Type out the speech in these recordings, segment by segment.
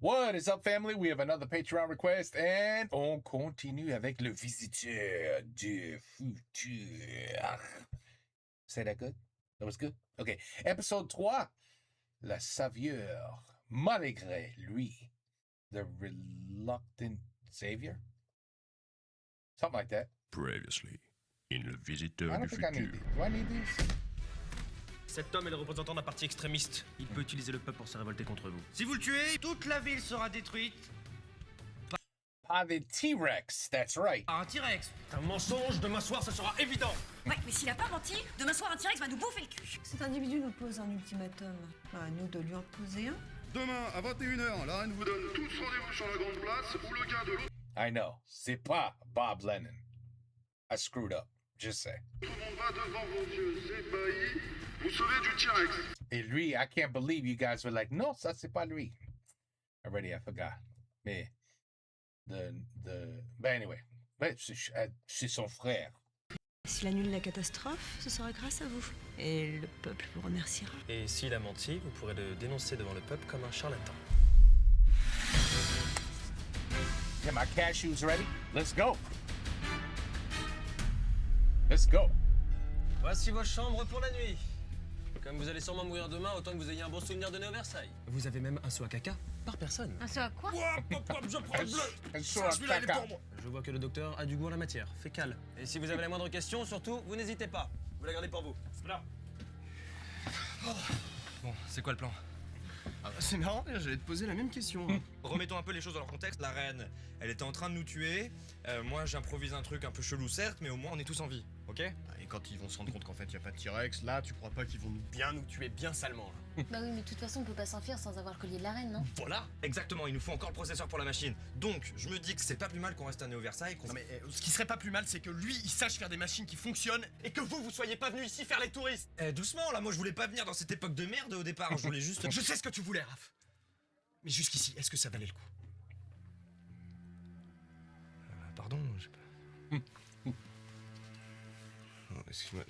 What is up, family? We have another Patreon request, and on continue avec le visiteur du futur. Say that good? That was good? Okay. Episode 3. La Savieur, malgré lui. The Reluctant Savior? Something like that. Previously, in Le Visiteur I du don't think I need Futur. these. Do I need these? Cet homme est le représentant d'un parti extrémiste. Il peut utiliser le peuple pour se révolter contre vous. Si vous le tuez, toute la ville sera détruite Ah, the T-Rex. That's right. par un T-Rex. Un mensonge, demain soir, ça sera évident. Ouais, mais s'il a pas menti, demain soir un T-Rex va nous bouffer le cul. Cet individu nous pose un ultimatum. À nous de lui en poser un. Demain à 21h, la reine vous donne tous rendez-vous sur la grande place où le gars de l'autre I know. C'est pas Bob Lennon. I screwed up. Just say. monde va devant vos yeux ébahis vous sauver du T-Rex. Et lui, I can't believe you guys were like, non, ça c'est pas lui. Already, I forgot. Mais, ben anyway, ben, c'est son frère. S'il annule la catastrophe, ce sera grâce à vous. Et le peuple vous remerciera. Et s'il a menti, vous pourrez le dénoncer devant le peuple comme un charlatan. Okay, my cashews ready? Let's go. Let's go. Voici vos chambres pour la nuit. Comme vous allez sûrement mourir demain, autant que vous ayez un bon souvenir de Néo Versailles. Vous avez même un seau à caca par personne. Un seau à quoi? Je prends le bleu. Celui-là, il est pour moi. Je vois que le docteur a du goût en la matière, fécale. Et si vous avez la moindre question, surtout, vous n'hésitez pas. Vous la gardez pour vous. Là. Bon, c'est quoi le plan? C'est marrant, j'allais te poser la même question. Remettons un peu les choses dans leur contexte. La reine, elle était en train de nous tuer. Moi, j'improvise un truc un peu chelou, certes, mais au moins on est tous en vie, ok? Et quand ils vont se rendre compte qu'en fait, y a pas de T-Rex, là, tu crois pas qu'ils vont nous tuer bien salement, là? Bah oui, mais de toute façon, on peut pas s'enfuir sans avoir le collier de la reine, non? Voilà, exactement, il nous faut encore le processeur pour la machine. Donc, je me dis que c'est pas plus mal qu'on reste à Néo Versailles. Non mais ce qui serait pas plus mal, c'est que lui, il sache faire des machines qui fonctionnent et que vous soyez pas venus ici faire les touristes. Doucement, là, moi je voulais pas venir dans cette époque de merde au départ, je voulais juste... Je sais ce que tu voulais, Raph. Mais jusqu'ici, est-ce que ça valait le coup? Pardon, j'ai pas... Non, excuse-moi,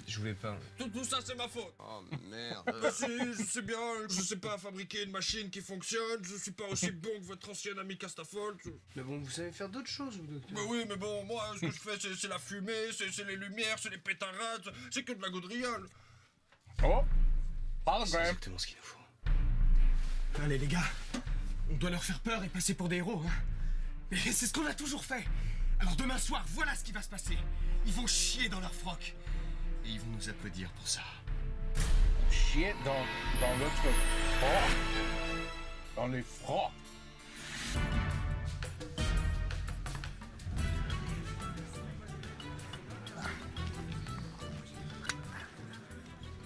je voulais pas... Tout ça, c'est ma faute. Oh merde. Si, je sais bien, je sais pas fabriquer une machine qui fonctionne, je suis pas aussi bon que votre ancien ami Castafol. Mais bon, vous savez faire d'autres choses, vous, docteur. Mais oui, mais bon, moi, ce que je fais, c'est la fumée, c'est les lumières, c'est les pétarades, c'est que de la gaudriole. Oh, C'est hologram. exactement ce qu'il nous faut. Allez, les gars, on doit leur faire peur et passer pour des héros, hein. Mais c'est ce qu'on a toujours fait. Alors demain soir, voilà ce qui va se passer. Ils vont chier dans leur froc. Et ils vont nous applaudir pour ça. Shit dans l'autre froc. Dans les frocs.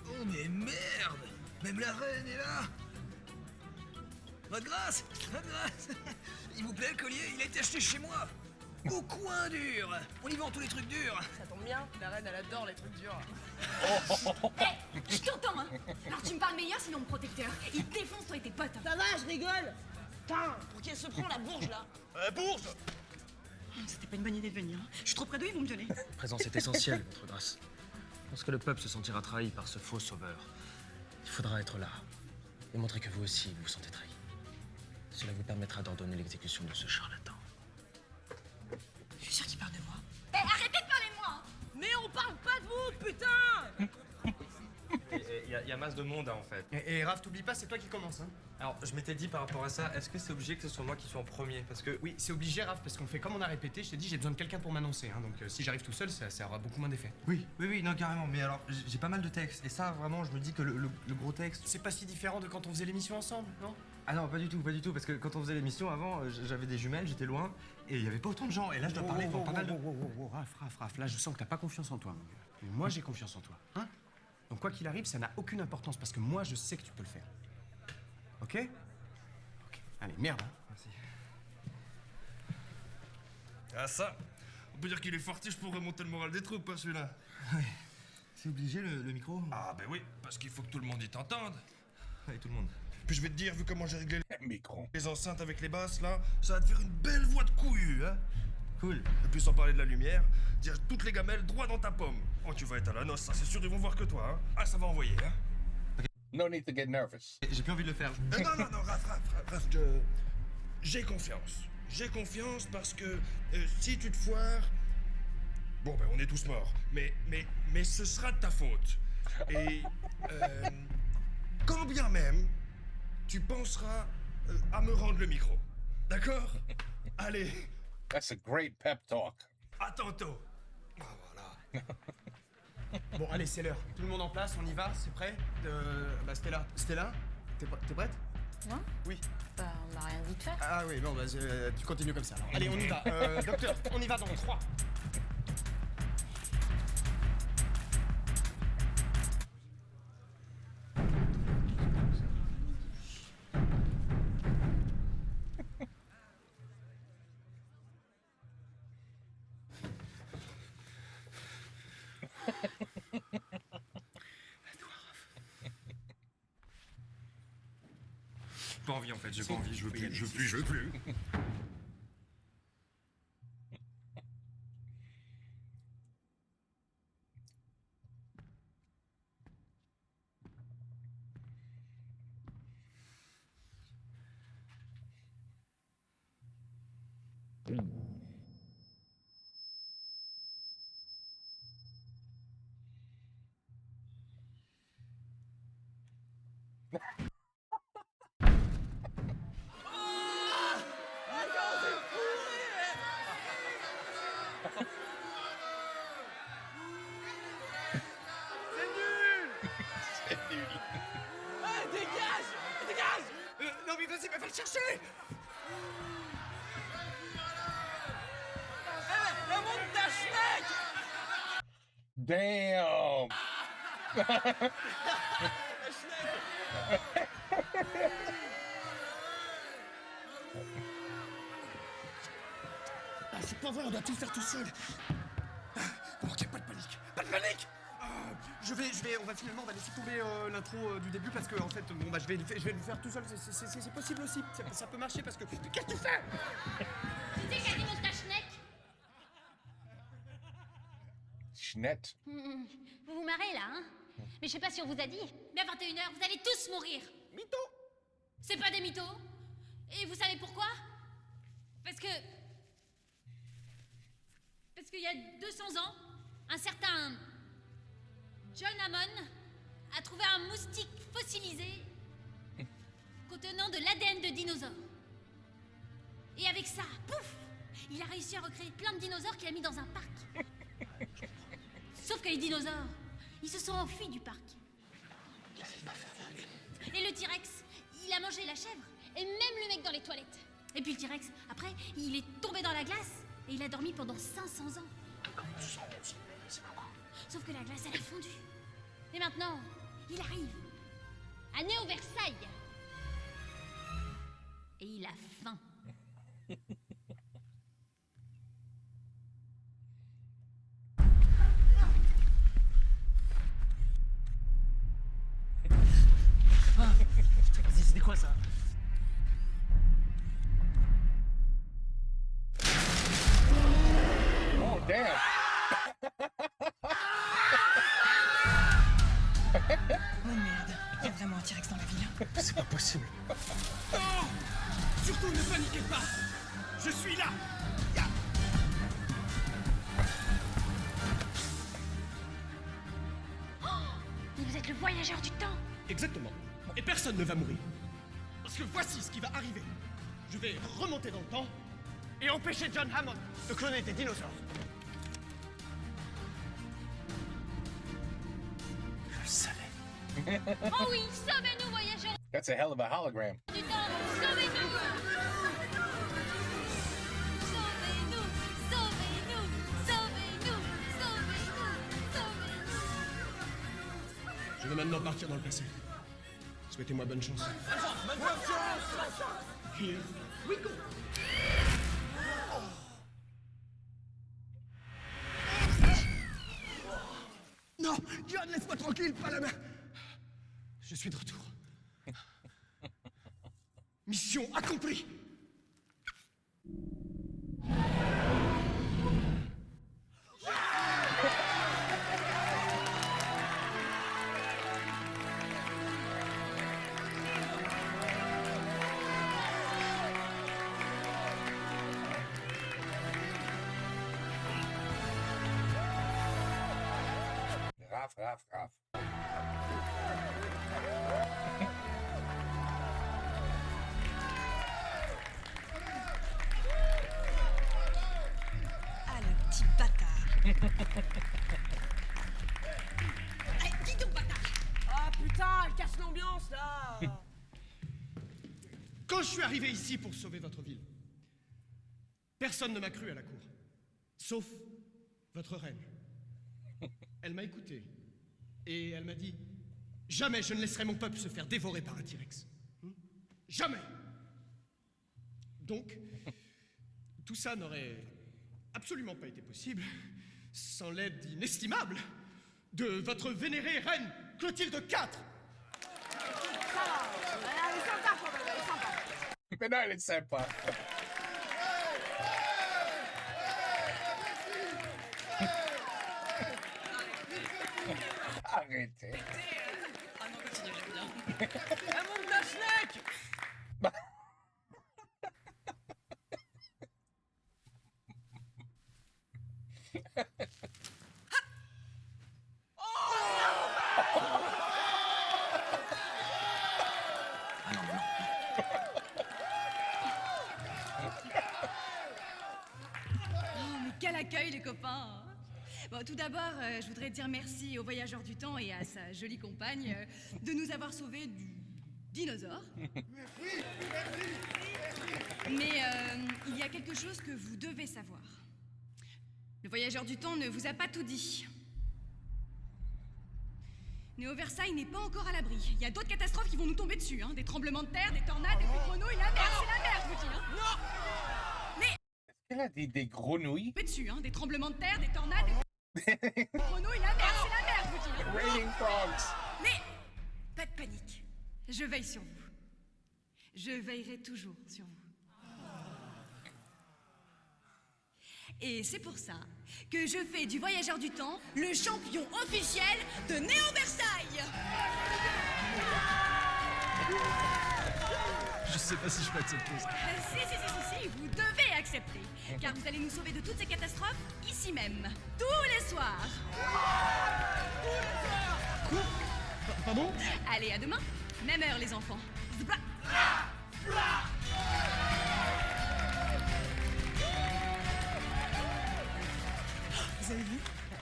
Oh mais merde! Même la reine est là! Votre grâce! Votre grâce! Il vous plaît le collier? Il a été acheté chez moi! Au coin dur! On y vend tous les trucs durs! Ça tombe bien, la reine elle adore les trucs durs. Hé, je t'entends, hein. Alors tu me parles meilleur, sinon mon protecteur. Il te défonce, toi et tes potes. Ça va, je rigole. Putain, pour qui elle se prend la bourge là? Bourge! C'était pas une bonne idée de venir. Je suis trop près d'eux, ils vont me violer. Présence est essentielle, votre grâce. Lorsque le peuple se sentira trahi par ce faux sauveur, il faudra être là et montrer que vous aussi vous vous sentez trahi. Cela vous permettra d'ordonner l'exécution de ce charlatan. Je suis sûr qu'ils parlent de moi. Hé, arrêtez de parler de moi, hein. Mais on parle pas de vous, putain! Il y a masse de monde, hein, en fait. Et Raph, t'oublies pas, c'est toi qui commence, hein? Alors, je m'étais dit par rapport à ça, est-ce que c'est obligé que ce soit moi qui sois en premier? Parce que Oui, c'est obligé, Raph, parce qu'on fait comme on a répété. Je t'ai dit, j'ai besoin de quelqu'un pour m'annoncer, hein. Donc si j'arrive tout seul, ça aura beaucoup moins d'effet. Oui, non, carrément. Mais alors, j'ai pas mal de textes. Et ça, vraiment, je me dis que le gros texte... C'est pas si différent de quand on faisait l'émission ensemble, non? Ah non, pas du tout. Parce que quand on faisait l'émission avant, j'avais des jumelles, j'étais loin. Et il y avait pas autant de gens. Et là, je dois parler devant pas mal de... Raph, là, je sens que t'as pas confiance en toi, mon gars. Mais moi, j'ai confiance en toi, hein? Donc quoi qu'il arrive, ça n'a aucune importance, parce que moi, je sais que tu peux le faire. Ok? Ok. Allez, merde, hein? Merci. Ah ça, on peut dire qu'il est fortiche pour remonter le moral des troupes, hein, celui-là. C'est obligé, le micro? Ah ben oui, parce qu'il faut que tout le monde y t'entende. Allez, tout le monde. Puis je vais te dire, vu comment j'ai réglé Micro. les enceintes avec les basses, là, ça va te faire une belle voix de couillu, hein. Cool. Et puis sans parler de la lumière, dire toutes les gamelles droit dans ta pomme. Oh, tu vas être à la noce, ça c'est sûr, ils vont voir que toi, hein. Ah, ça va envoyer, hein. No need to get nervous. J'ai plus envie de le faire. Non, Raph, j'ai confiance. J'ai confiance parce que si tu te foires... Bon, ben on est tous morts. Mais ce sera de ta faute. Et quand bien même, tu penseras à me rendre le micro. D'accord? Allez. That's a great pep talk. À tantôt. Ah, voilà. Bon, allez, c'est l'heure. Tout le monde en place, on y va, c'est prêt? Stella. Stella, t'es prête? Moi? Oui. Bah, on m'a rien dit de faire. Ah oui, bon, tu continues comme ça. Alors. Allez, on y va. Docteur, on y va dans 3. Pas envie en fait, j'ai pas envie, je veux plus. Non mais vas-y, va le chercher. La montagne Schneck. Damn! Ah, c'est pas vrai, on doit tout faire tout seul. Ok, pas de panique. Pas de panique. On va laisser tomber l'intro du début parce que en fait, bon bah je vais le faire tout seul. C'est possible aussi. Ça peut marcher parce que. Qu'est-ce que tu fais? Tu sais qu'a dit montagne Schneck? Schnett. Vous vous marrez là, hein? Mais je sais pas si on vous a dit, mais à 21h, vous allez tous mourir. Mytho. C'est pas des mythos. Et vous savez pourquoi? Parce qu'il y a 200 ans, un certain John Hammond a trouvé un moustique fossilisé contenant de l'ADN de dinosaures. Et avec ça, pouf, il a réussi à recréer plein de dinosaures qu'il a mis dans un parc. Sauf que les dinosaures, ils se sont enfuis du parc. Et le T-Rex, il a mangé la chèvre, et même le mec dans les toilettes. Et puis le T-Rex, après, il est tombé dans la glace, et il a dormi pendant 500 ans. Sauf que la glace, elle a fondu. Et maintenant, il arrive à Néo-Versailles. Et il a faim. Vas-y, c'était quoi ça? Oh, damn! Oh merde, il y a vraiment un T-Rex dans la ville. C'est pas possible. Non. Surtout ne paniquez pas. Je suis là. Mais vous êtes le voyageur du temps. Exactement. Et personne ne va mourir. Parce que voici ce qui va arriver. Je vais remonter dans le temps et empêcher John Hammond de cloner des dinosaures. Je le savais. Oh oui, sauvez-nous, voyageurs That's a hell of a hologram. du temps. Sauvez-nous. Sauvez-nous, sauvez-nous, sauvez-nous, sauvez-nous, sauvez-nous. Je vais maintenant partir dans le passé. Souhaitez-moi bonne chance. Here we go. Non, John, laisse-moi tranquille, pas la main. Je suis de retour. Mission accomplie. Raph. Ah, le petit bâtard. Allez, dis donc, bâtard. Ah putain, elle casse l'ambiance là. Quand je suis arrivé ici pour sauver votre ville, personne ne m'a cru à la cour. Sauf votre reine. Elle m'a écouté. Et elle m'a dit, jamais je ne laisserai mon peuple se faire dévorer par un T-Rex. Jamais. Donc, tout ça n'aurait absolument pas été possible sans l'aide inestimable de votre vénérée reine Clotilde IV. Elle est sympa quand même, elle est sympa. Mais non, elle est sympa. Arrêtez. Ah non, continue, j'aime bien. Elle monte ta schneck. Oh, mais quel accueil, les copains! Bon, tout d'abord, je voudrais dire merci au voyageur du temps et à sa jolie compagne de nous avoir sauvés du dinosaure. Mais il y a quelque chose que vous devez savoir. Le voyageur du temps ne vous a pas tout dit. Néo Versailles n'est pas encore à l'abri. Il y a d'autres catastrophes qui vont nous tomber dessus, hein. Des tremblements de terre, des tornades, des grenouilles, la merde, c'est la merde, je vous dis, hein. Elle a des grenouilles. Dessus, hein. Des tremblements de terre, des tornades, des grenouilles, la merde, c'est la merde, je vous dis, hein. Raining frogs. Mais pas de panique. Je veille sur vous. Je veillerai toujours sur vous. Et c'est pour ça que je fais du voyageur du temps le champion officiel de Néo Versailles. Je sais pas si je peux accepter ça. Si, vous devez accepter. Car vous allez nous sauver de toutes ces catastrophes ici même, tous les soirs. Pardon? Allez, à demain. Même heure, les enfants. Zbla. Vous avez vu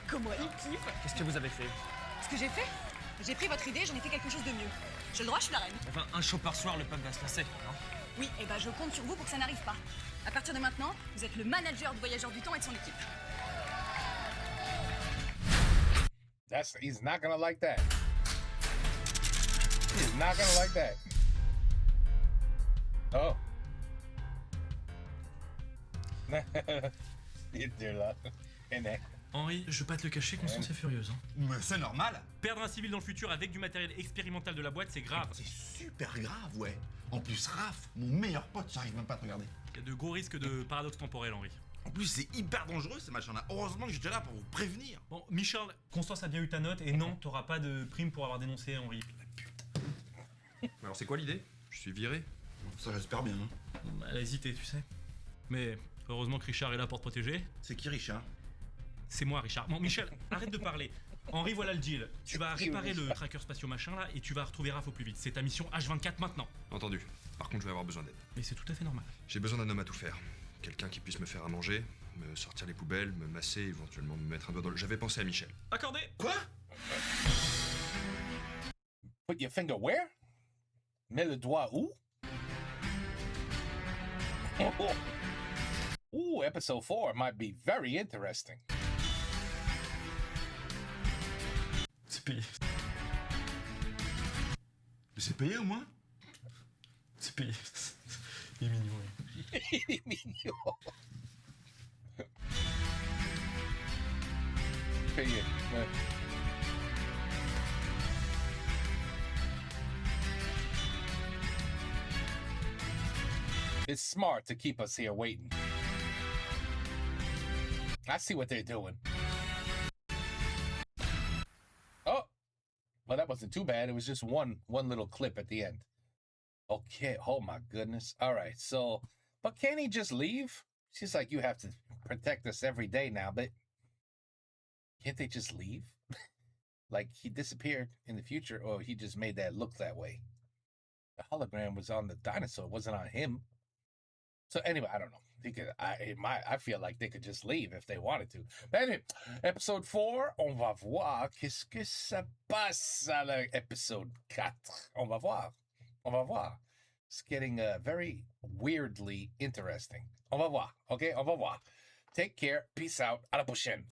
comment il kiffe? Qu'est-ce que vous avez fait? Ce que j'ai fait? J'ai pris votre idée, j'en ai fait quelque chose de mieux. J'ai le droit, je suis la reine. Enfin, un show par soir, le peuple va se lasser, non? Oui, et ben je compte sur vous pour que ça n'arrive pas. À partir de maintenant, vous êtes le manager du voyageur du temps et de son équipe. He's not gonna like that. He's not gonna like that. Oh. Il était là. Henri, je vais pas te le cacher, Constance est furieuse. Hein. Mais c'est normal. Perdre un civil dans le futur avec du matériel expérimental de la boîte, c'est grave. C'est super grave, ouais. En plus, Raph, mon meilleur pote, j'arrive même pas à te regarder. Il y a de gros risques de paradoxe temporel, Henri. En plus, c'est hyper dangereux ces machins-là. Heureusement que j'étais là pour vous prévenir. Bon, Michel, Constance a bien eu ta note et non, t'auras pas de prime pour avoir dénoncé Henri. Alors c'est quoi l'idée? Je suis viré. Ça, j'espère bien. Hein. Elle a hésité, tu sais. Mais heureusement que Richard est là pour te protéger. C'est qui, Richard? C'est moi, Richard. Bon, Michel, arrête de parler. Henri, voilà le deal. Tu vas réparer le tracker spatio machin là et tu vas retrouver Raph au plus vite. C'est ta mission H24 maintenant. Entendu. Par contre, je vais avoir besoin d'aide. Mais c'est tout à fait normal. J'ai besoin d'un homme à tout faire. Quelqu'un qui puisse me faire à manger, me sortir les poubelles, me masser, éventuellement me mettre un doigt dans le... J'avais pensé à Michel. Accordé. Quoi? Put your finger where? Mets le doigt où? Ooh, episode 4 might be very interesting. C'est payé. Mais c'est payé au moins? C'est payé. Il est mignon, ouais. Il est mignon. Payé, ouais. It's smart to keep us here waiting. I see what they're doing. Oh, well, that wasn't too bad. It was just one little clip at the end. Okay. Oh my goodness. All right. So, but can't he just leave? She's like, you have to protect us every day now, but can't they just leave? Like he disappeared in the future, or he just made that look that way. The hologram was on the dinosaur, it wasn't on him. So anyway, I don't know. I feel like they could just leave if they wanted to. But anyway, episode 4, on va voir qu'est-ce que ça passe à l'épisode 4. On va voir. On va voir. It's getting very weirdly interesting. On va voir. Okay, on va voir. Take care. Peace out. À la prochaine.